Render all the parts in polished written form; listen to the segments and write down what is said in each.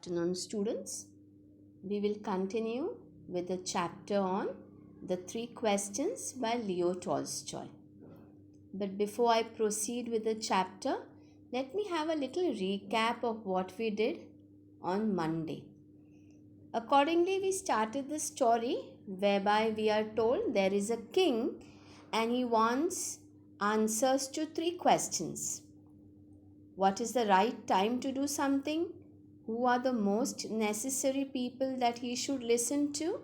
Afternoon, students. We will continue with the chapter on The Three Questions by Leo Tolstoy. But before I proceed with the chapter, let me have a little recap of what we did on Monday. Accordingly, we started the story whereby we are told there is a king and he wants answers to three questions. What is the right time to do something? Who are the most necessary people that he should listen to?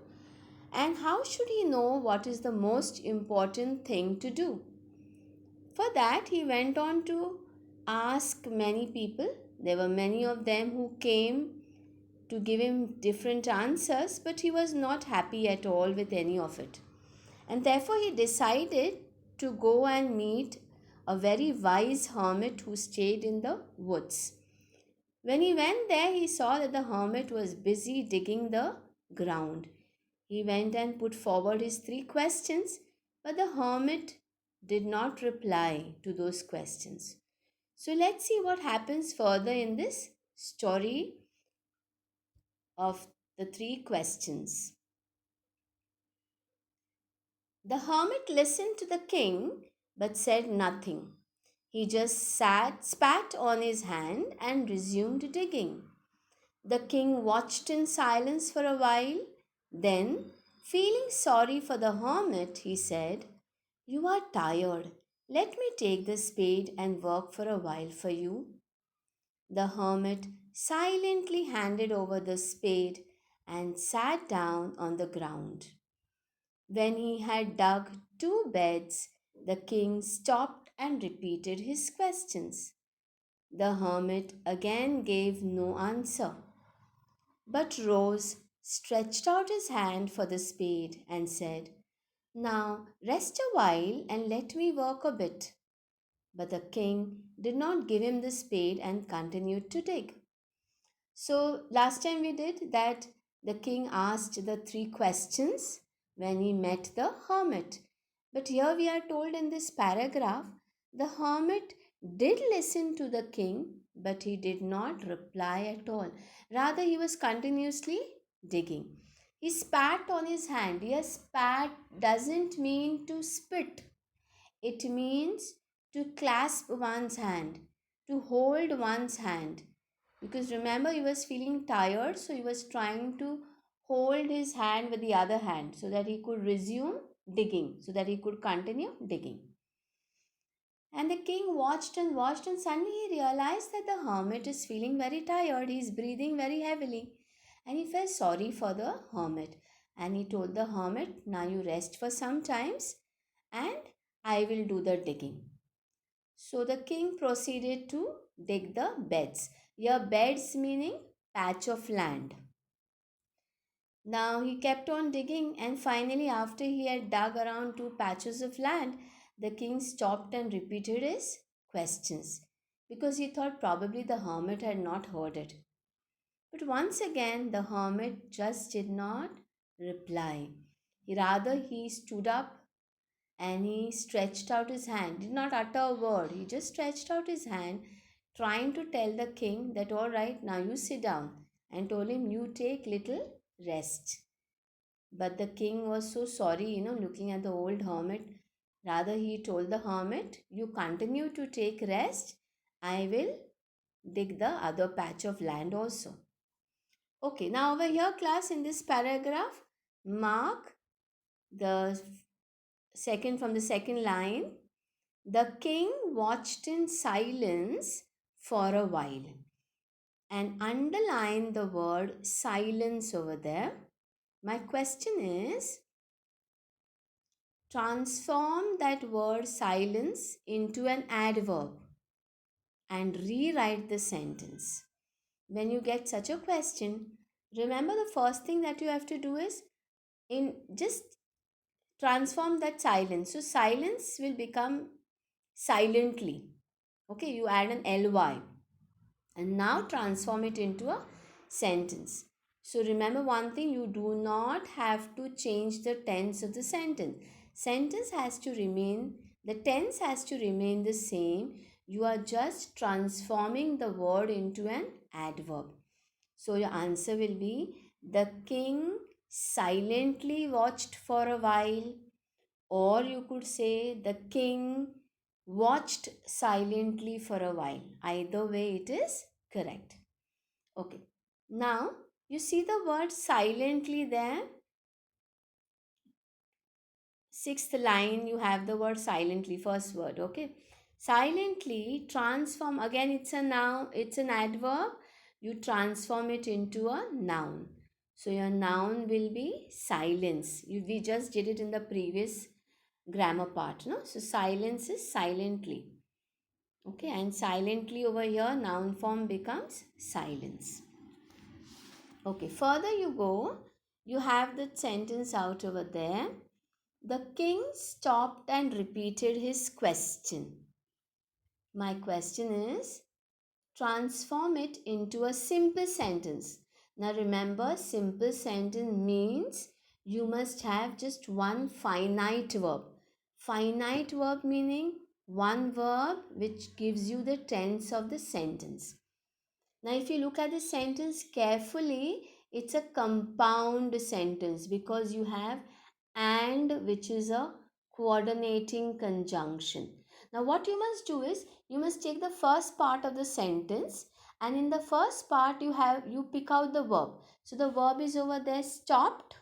And how should he know what is the most important thing to do? For that, he went on to ask many people. There were many of them who came to give him different answers, but he was not happy at all with any of it. And therefore, he decided to go and meet a very wise hermit who stayed in the woods. When he went there, he saw that the hermit was busy digging the ground. He went and put forward his three questions, but the hermit did not reply to those questions. So let's see what happens further in this story of the three questions. The hermit listened to the king but said nothing. He just spat on his hand, and resumed digging. The king watched in silence for a while. Then, feeling sorry for the hermit, he said, "You are tired. Let me take the spade and work for a while for you." The hermit silently handed over the spade and sat down on the ground. When he had dug two beds, the king stopped and repeated his questions. The hermit again gave no answer, but rose, stretched out his hand for the spade, and said, "Now rest a while and let me work a bit." But the king did not give him the spade and continued to dig. So, last time we did that the king asked the three questions when he met the hermit. But here we are told in this paragraph the hermit did listen to the king, but he did not reply at all. Rather, he was continuously digging. He spat on his hand. Yes, spat doesn't mean to spit, it means to clasp one's hand, to hold one's hand. Because remember, he was feeling tired, so he was trying to hold his hand with the other hand so that he could resume digging, so that he could continue digging. And the king watched and watched, and suddenly he realized that the hermit is feeling very tired. He is breathing very heavily. And he felt sorry for the hermit. And he told the hermit, "Now you rest for some times, and I will do the digging." So the king proceeded to dig the beds. Here, beds meaning patch of land. Now he kept on digging, and finally, after he had dug around two patches of land, the king stopped and repeated his questions because he thought probably the hermit had not heard it. But once again, the hermit just did not reply. Rather, he stood up and he stretched out his hand, did not utter a word. He just stretched out his hand, trying to tell the king that, "All right, now you sit down," and told him, "You take little rest." But the king was so sorry, looking at the old hermit. Rather, he told the hermit, "You continue to take rest. I will dig the other patch of land also." Okay, now over here, class, in this paragraph, mark the second from the second line. The king watched in silence for a while, and underline the word silence over there. My question is, transform that word silence into an adverb and rewrite the sentence. When you get such a question, remember the first thing that you have to do is in just transform that silence. So silence will become silently. Okay, you add an ly and now transform it into a sentence. So remember one thing, you do not have to change the tense of the sentence. Sentence has to remain, the tense has to remain the same. You are just transforming the word into an adverb. So your answer will be the king silently watched for a while, or you could say the king watched silently for a while. Either way it is correct. Okay, now you see the word silently there. Sixth line you have the word silently, first word. Okay, silently transform, again it's a noun, it's an adverb. You transform it into a noun. So your noun will be silence. We just did it in the previous grammar part, no? So silence is silently. Okay, and silently over here noun form becomes silence. Okay, further you go, you have the sentence out over there. The king stopped and repeated his question. My question is, transform it into a simple sentence. Now remember, simple sentence means you must have just one finite verb. Finite verb meaning one verb which gives you the tense of the sentence. Now, if you look at the sentence carefully, it's a compound sentence because you have and, which is a coordinating conjunction. Now, what you must do is you must take the first part of the sentence, and in the first part you pick out the verb. So the verb is over there, stopped.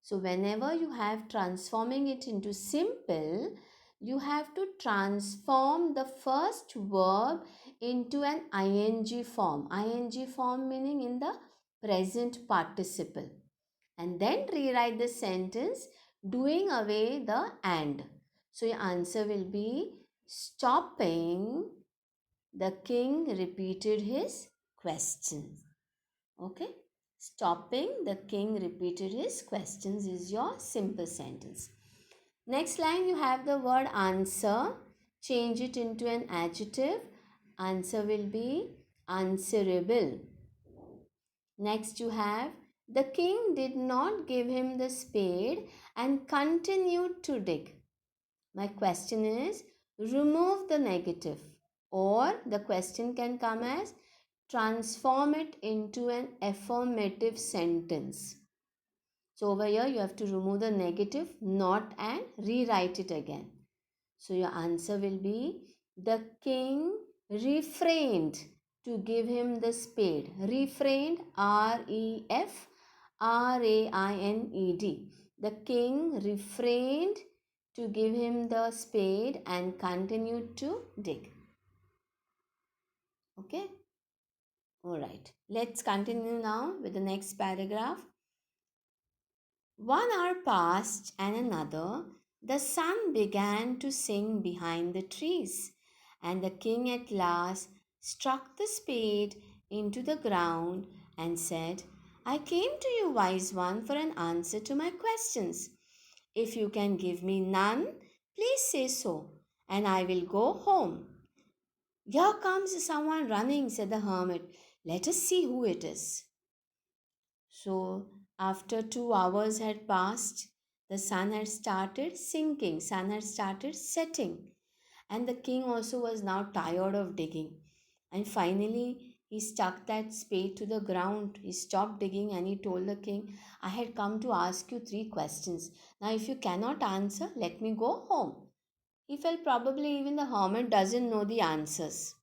So whenever you have transforming it into simple, you have to transform the first verb into an ing form. Ing form meaning in the present participle. And then rewrite the sentence doing away the and. So your answer will be, stopping, the king repeated his question. Okay. Stopping, the king repeated his questions is your simple sentence. Next line you have the word answer. Change it into an adjective. Answer will be answerable. Next you have, the king did not give him the spade and continued to dig. My question is, remove the negative, or the question can come as, transform it into an affirmative sentence. So over here you have to remove the negative, not, and rewrite it again. So your answer will be, the king refrained to give him the spade. Refrained, R-E-F-R-A-I-N-E-D. The king refrained to give him the spade and continued to dig. Okay. Alright. Let's continue now with the next paragraph. 1 hour passed and another. The sun began to sink behind the trees, and the king at last struck the spade into the ground and said, I came to you, wise one, for an answer to my questions. If you can give me none, please say so, and I will go home. Here comes someone running, said the hermit. Let us see who it is. So, after 2 hours had passed, the sun had started sinking, sun had started setting, and the king also was now tired of digging. And finally, he stuck that spade to the ground. He stopped digging and he told the king, I had come to ask you 3 questions. Now, if you cannot answer, let me go home. He felt probably even the hermit doesn't know the answers.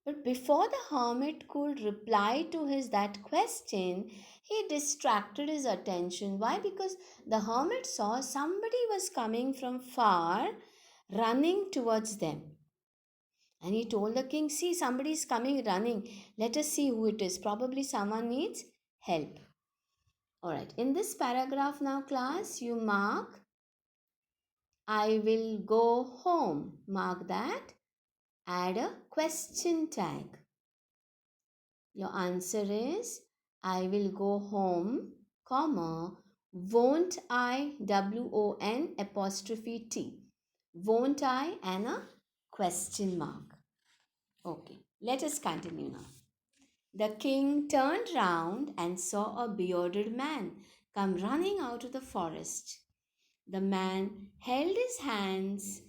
But before the hermit could reply to his that question, he distracted his attention. Why? Because the hermit saw somebody was coming from far, running towards them. And he told the king, see, somebody is coming running. Let us see who it is. Probably someone needs help. Alright, in this paragraph now, class, you mark, I will go home. Mark that. Add a question tag. Your answer is, I will go home, comma, won't I, W-O-N apostrophe T. Won't I, and a question mark. Okay, let us continue now. The king turned round and saw a bearded man come running out of the forest. The man held his hands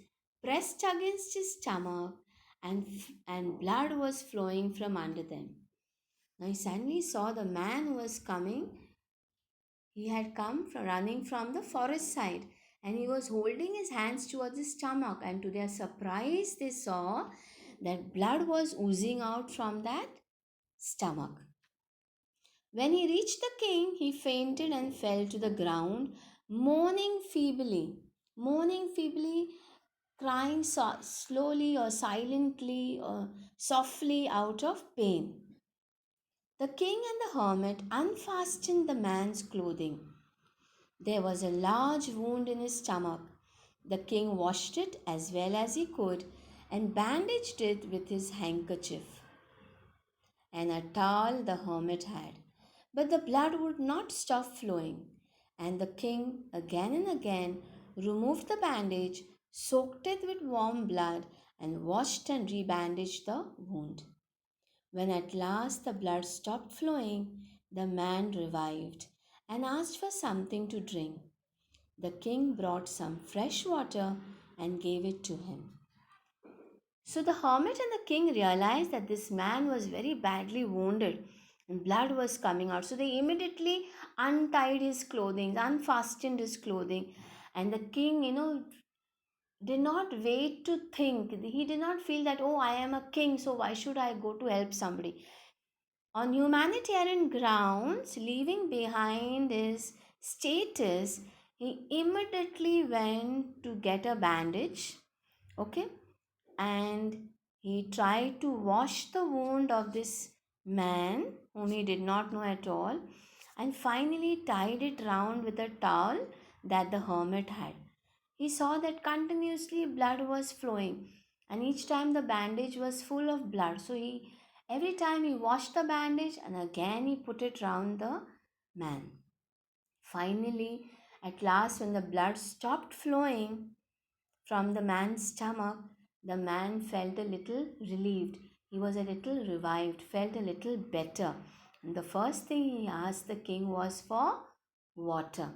pressed against his stomach, and blood was flowing from under them. Now he suddenly saw the man who was coming. He had come from running from the forest side, and he was holding his hands towards his stomach, and to their surprise they saw that blood was oozing out from that stomach. When he reached the king, he fainted and fell to the ground, moaning feebly, moaning feebly, crying slowly or silently or softly out of pain. The king and the hermit unfastened the man's clothing. There was a large wound in his stomach. The king washed it as well as he could and bandaged it with his handkerchief and a towel the hermit had. But the blood would not stop flowing, and the king again and again removed the bandage, soaked it with warm blood, and washed and rebandaged the wound. When at last the blood stopped flowing, the man revived and asked for something to drink. The king brought some fresh water and gave it to him. So the hermit and the king realized that this man was very badly wounded and blood was coming out. So they immediately untied his clothing, unfastened his clothing, and the king, did not wait to think. He did not feel that, oh, I am a king, so why should I go to help somebody? On humanitarian grounds, leaving behind his status, he immediately went to get a bandage, okay, and he tried to wash the wound of this man whom he did not know at all, and finally tied it round with a towel that the hermit had. He saw that continuously blood was flowing, and each time the bandage was full of blood. So he every time he washed the bandage and again he put it round the man. Finally, at last, when the blood stopped flowing from the man's stomach, the man felt a little relieved. He was a little revived, felt a little better. And the first thing he asked the king was for water.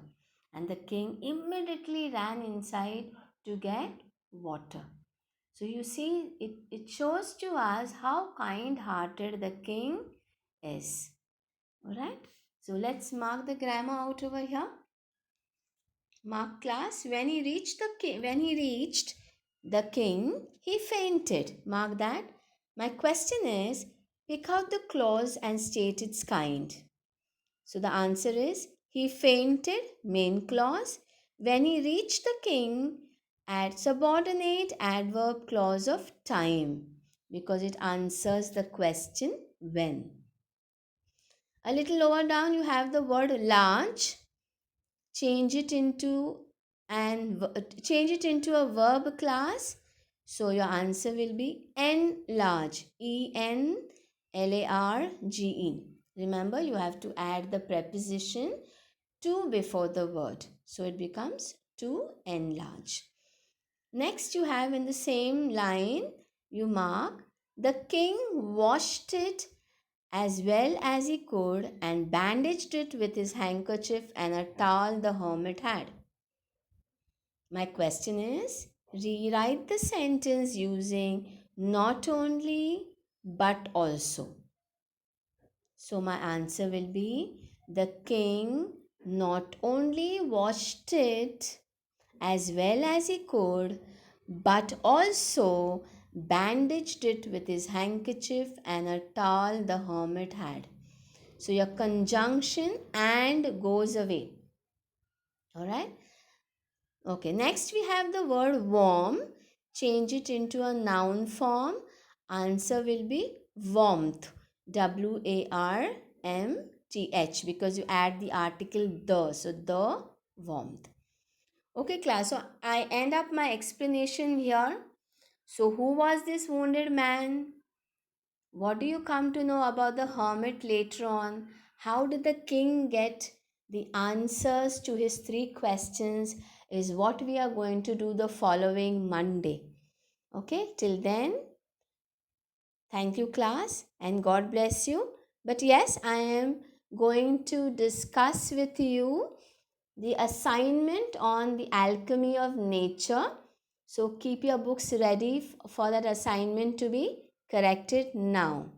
And the king immediately ran inside to get water. So you see, it shows to us how kind hearted the king is. Alright? So let's mark the grammar out over here. Mark class. When he reached the king, he fainted. Mark that. My question is, pick out the clause and state its kind. So the answer is, he fainted, main clause. When he reached the king, add subordinate adverb clause of time because it answers the question when. A little lower down you have the word large. Change it into a verb class. So your answer will be enlarge. ENLARGE. Remember, you have to add the preposition to before the word. So it becomes to enlarge. Next, you have in the same line, you mark the king washed it as well as he could and bandaged it with his handkerchief and a towel the hermit had. My question is, rewrite the sentence using not only but also. So my answer will be, the king not only washed it as well as he could, but also bandaged it with his handkerchief and a towel the hermit had. So your conjunction and goes away. Alright. Okay, next we have the word warm. Change it into a noun form. Answer will be warmth. WARMTH because you add the article the. So the warmth. Okay class, so I end up my explanation here. So who was this wounded man? What do you come to know about the hermit later on? How did the king get the answers to his 3 questions is what we are going to do the following Monday. Okay, till then, thank you class and God bless you. But yes, I am going to discuss with you the assignment on the alchemy of nature. So keep your books ready for that assignment to be corrected now.